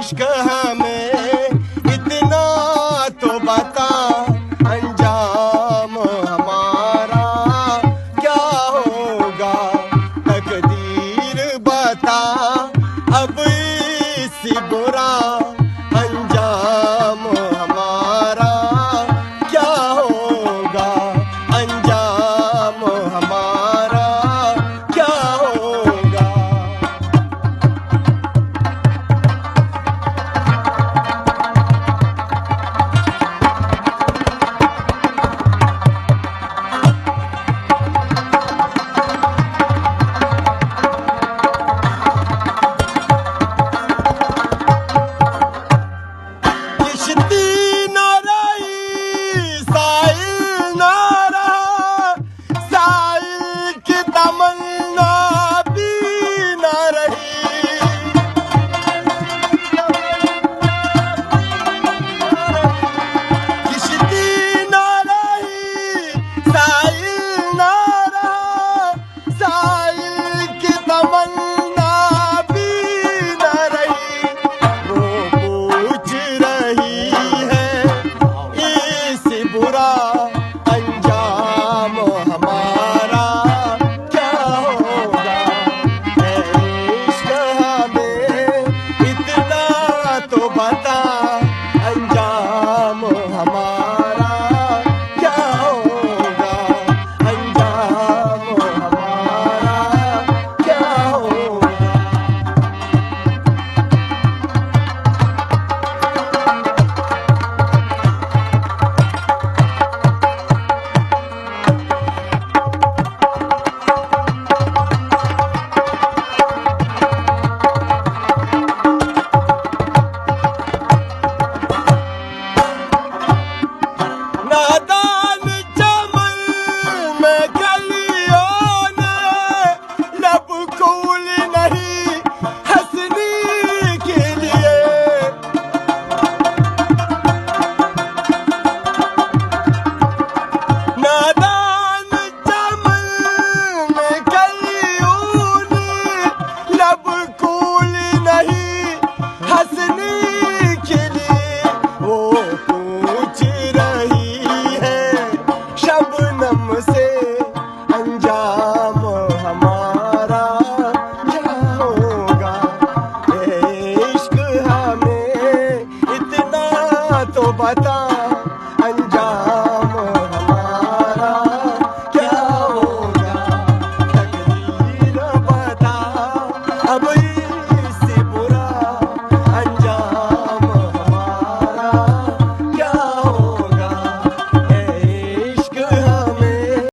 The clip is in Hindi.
इश्क हमें इतना तो बता, अंजाम हमारा क्या होगा, तकदीर बता अब इससे बुरा, अंजाम हमारा क्या होगा, अंजाम हमारा क्या होगा। किश्ती न रही, साहिल न रहा, साहिल की तमन्ना भी न रही। किश्ती न रही, साहिल न रहा, साहिल की तमन्ना भी न रही। वो पूछ रही है इससे बुरा, अंजाम हमारा क्या होगा। है इश्क हमें इतना तो बता,